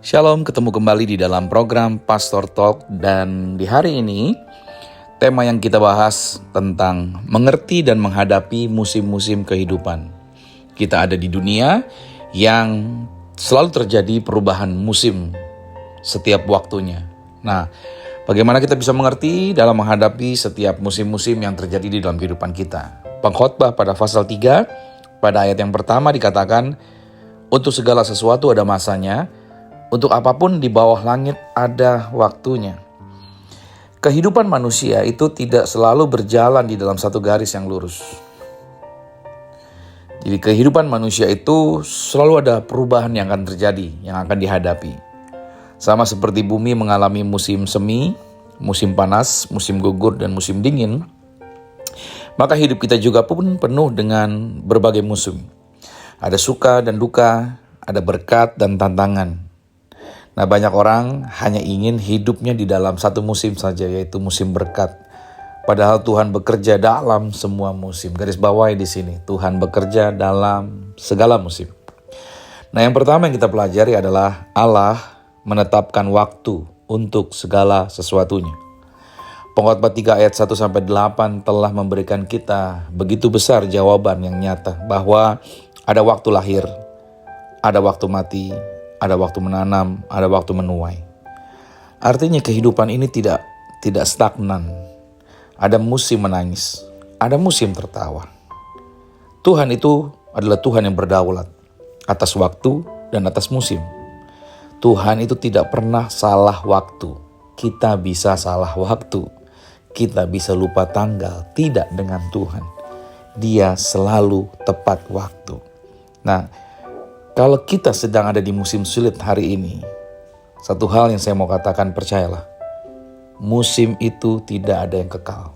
Shalom, ketemu kembali di dalam program Pastor Talk, dan di hari ini tema yang kita bahas tentang mengerti dan menghadapi musim-musim kehidupan. Kita ada di dunia yang selalu terjadi perubahan musim setiap waktunya. Nah, bagaimana kita bisa mengerti dalam menghadapi setiap musim-musim yang terjadi di dalam kehidupan kita? Pengkhotbah pada pasal 3, pada ayat yang pertama dikatakan, untuk segala sesuatu ada masanya, untuk apapun di bawah langit ada waktunya. Kehidupan manusia itu tidak selalu berjalan di dalam satu garis yang lurus. Jadi kehidupan manusia itu selalu ada perubahan yang akan terjadi, yang akan dihadapi. Sama seperti bumi mengalami musim semi, musim panas, musim gugur, dan musim dingin, maka hidup kita juga pun penuh dengan berbagai musim. Ada suka dan duka, ada berkat dan tantangan. Nah, banyak orang hanya ingin hidupnya di dalam satu musim saja, yaitu musim berkat. Padahal Tuhan bekerja dalam semua musim. Garis bawahi di sini, Tuhan bekerja dalam segala musim. Nah, yang pertama yang kita pelajari adalah Allah menetapkan waktu untuk segala sesuatunya. Pengkhotbah 3 ayat 1-8 telah memberikan kita begitu besar jawaban yang nyata bahwa ada waktu lahir, ada waktu mati, ada waktu menanam, ada waktu menuai. Artinya kehidupan ini tidak stagnan. Ada musim menangis, ada musim tertawa. Tuhan itu adalah Tuhan yang berdaulat atas waktu dan atas musim. Tuhan itu tidak pernah salah waktu. Kita bisa salah waktu. Kita bisa lupa tanggal. Tidak dengan Tuhan. Dia selalu tepat waktu. Nah, kalau kita sedang ada di musim sulit hari ini, satu hal yang saya mau katakan, percayalah, musim itu tidak ada yang kekal.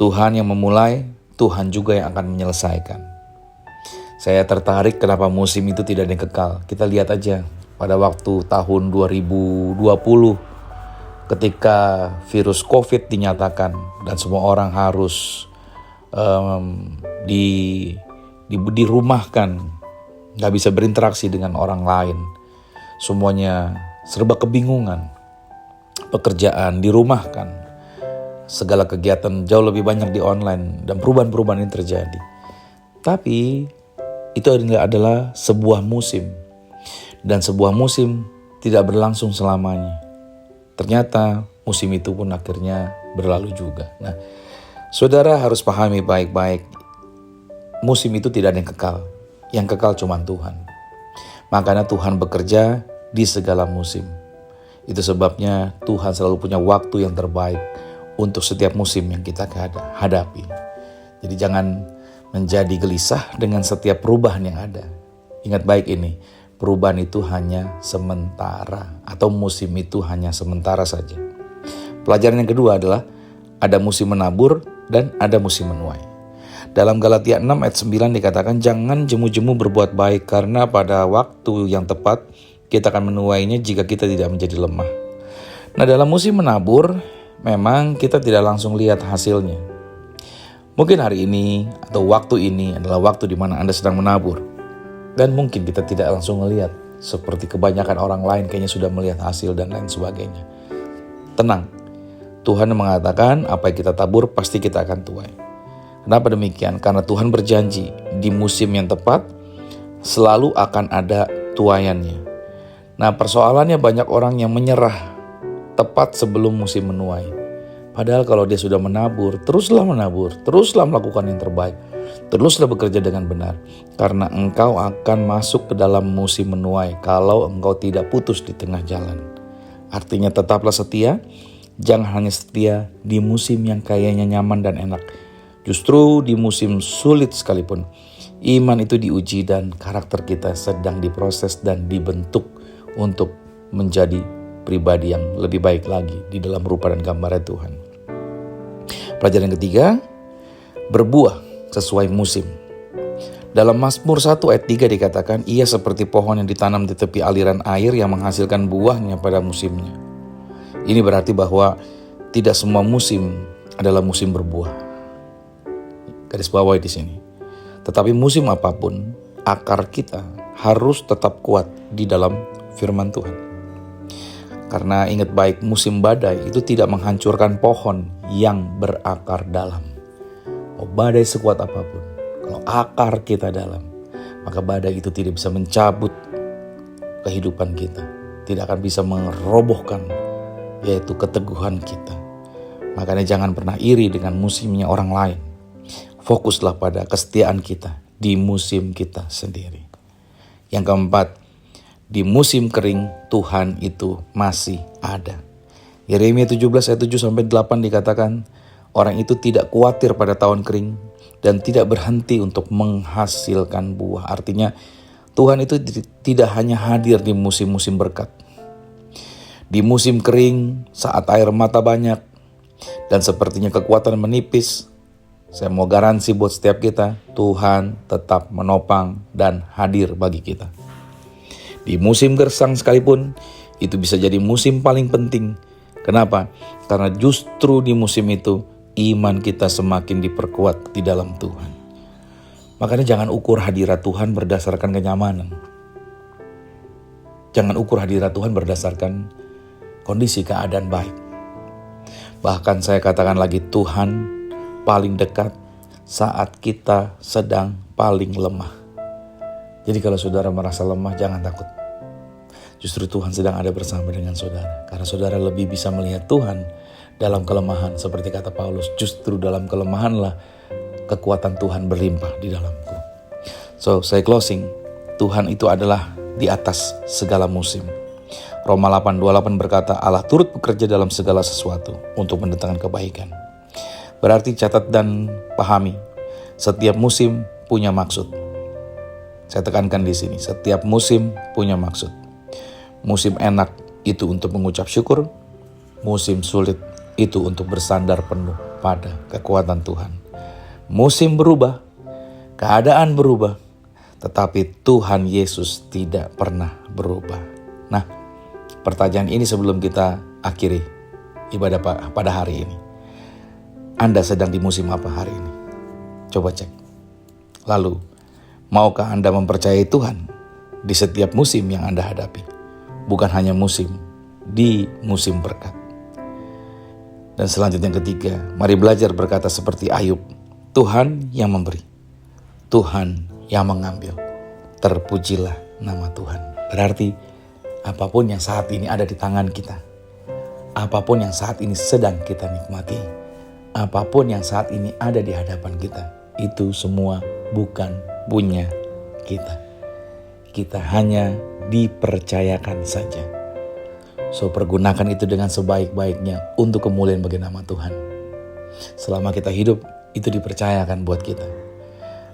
Tuhan yang memulai, Tuhan juga yang akan menyelesaikan. Saya tertarik kenapa musim itu tidak ada yang kekal. Kita lihat aja pada waktu tahun 2020 ketika virus COVID dinyatakan dan semua orang harus dirumahkan. Gak bisa berinteraksi dengan orang lain. Semuanya serba kebingungan. Pekerjaan dirumahkan. Segala kegiatan jauh lebih banyak di online. Dan perubahan-perubahan ini terjadi. Tapi itu adalah sebuah musim. Dan sebuah musim tidak berlangsung selamanya. Ternyata musim itu pun akhirnya berlalu juga. Nah, saudara harus pahami baik-baik. Musim itu tidak ada yang kekal. Yang kekal cuma Tuhan. Makanya Tuhan bekerja di segala musim. Itu sebabnya Tuhan selalu punya waktu yang terbaik untuk setiap musim yang kita hadapi. Jadi jangan menjadi gelisah dengan setiap perubahan yang ada. Ingat baik ini, perubahan itu hanya sementara, atau musim itu hanya sementara saja. Pelajaran yang kedua adalah ada musim menabur dan ada musim menuai. Dalam Galatia 6 ayat 9 dikatakan, jangan jemu-jemu berbuat baik, karena pada waktu yang tepat kita akan menuainya jika kita tidak menjadi lemah. Nah, dalam musim menabur, memang kita tidak langsung lihat hasilnya. Mungkin hari ini atau waktu ini adalah waktu di mana Anda sedang menabur. Dan mungkin kita tidak langsung melihat, seperti kebanyakan orang lain kayaknya sudah melihat hasil dan lain sebagainya. Tenang, Tuhan mengatakan apa yang kita tabur pasti kita akan tuai. Kenapa demikian? Karena Tuhan berjanji di musim yang tepat selalu akan ada tuaiannya. Nah, persoalannya banyak orang yang menyerah tepat sebelum musim menuai. Padahal kalau dia sudah menabur, teruslah melakukan yang terbaik. Teruslah bekerja dengan benar. Karena engkau akan masuk ke dalam musim menuai kalau engkau tidak putus di tengah jalan. Artinya tetaplah setia, jangan hanya setia di musim yang kayaknya nyaman dan enak. Justru di musim sulit sekalipun, iman itu diuji dan karakter kita sedang diproses dan dibentuk untuk menjadi pribadi yang lebih baik lagi di dalam rupa dan gambarnya Tuhan. Pelajaran yang ketiga, berbuah sesuai musim. Dalam Mazmur 1 ayat 3 dikatakan, ia seperti pohon yang ditanam di tepi aliran air yang menghasilkan buahnya pada musimnya. Ini berarti bahwa tidak semua musim adalah musim berbuah. Garis bawahi di sini. Tetapi musim apapun, akar kita harus tetap kuat di dalam firman Tuhan. Karena ingat baik, musim badai itu tidak menghancurkan pohon yang berakar dalam. Mau badai sekuat apapun, kalau akar kita dalam, maka badai itu tidak bisa mencabut kehidupan kita, tidak akan bisa merobohkan yaitu keteguhan kita. Makanya jangan pernah iri dengan musimnya orang lain. Fokuslah pada kesetiaan kita di musim kita sendiri. Yang keempat, di musim kering Tuhan itu masih ada. Yeremia 17 ayat 7-8 dikatakan, orang itu tidak khawatir pada tahun kering dan tidak berhenti untuk menghasilkan buah. Artinya Tuhan itu tidak hanya hadir di musim-musim berkat. Di musim kering, saat air mata banyak dan sepertinya kekuatan menipis, saya mau garansi buat setiap kita, Tuhan tetap menopang dan hadir bagi kita. Di musim gersang sekalipun, itu bisa jadi musim paling penting. Kenapa? Karena justru di musim itu, iman kita semakin diperkuat di dalam Tuhan. Makanya jangan ukur hadirat Tuhan berdasarkan kenyamanan. Jangan ukur hadirat Tuhan berdasarkan kondisi keadaan baik. Bahkan saya katakan lagi, Tuhan paling dekat saat kita sedang paling lemah. Jadi kalau saudara merasa lemah, jangan takut. Justru Tuhan sedang ada bersama dengan saudara. Karena saudara lebih bisa melihat Tuhan dalam kelemahan. Seperti kata Paulus, justru dalam kelemahanlah kekuatan Tuhan berlimpah di dalamku. So, saya closing. Tuhan itu adalah di atas segala musim. Roma 8:28 berkata, Allah turut bekerja dalam segala sesuatu untuk mendatangkan kebaikan. Berarti catat dan pahami, setiap musim punya maksud. Saya tekankan di sini, setiap musim punya maksud. Musim enak itu untuk mengucap syukur, musim sulit itu untuk bersandar penuh pada kekuatan Tuhan. Musim berubah, keadaan berubah, tetapi Tuhan Yesus tidak pernah berubah. Nah, pertanyaan ini sebelum kita akhiri ibadah pada hari ini. Anda sedang di musim apa hari ini? Coba cek. Lalu, maukah Anda mempercayai Tuhan di setiap musim yang Anda hadapi? Bukan hanya di musim berkat. Dan selanjutnya yang ketiga, mari belajar berkata seperti Ayub. Tuhan yang memberi, Tuhan yang mengambil. Terpujilah nama Tuhan. Berarti apapun yang saat ini ada di tangan kita, apapun yang saat ini sedang kita nikmati, apapun yang saat ini ada di hadapan kita, itu semua bukan punya kita. Kita hanya dipercayakan saja. So, pergunakan itu dengan sebaik-baiknya untuk kemuliaan bagi nama Tuhan. Selama kita hidup, itu dipercayakan buat kita.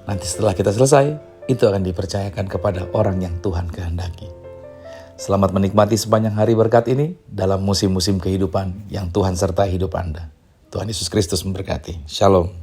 Nanti setelah kita selesai, itu akan dipercayakan kepada orang yang Tuhan kehendaki. Selamat menikmati sepanjang hari berkat ini dalam musim-musim kehidupan yang Tuhan sertai hidup Anda. Tuhan Yesus Kristus memberkati. Shalom.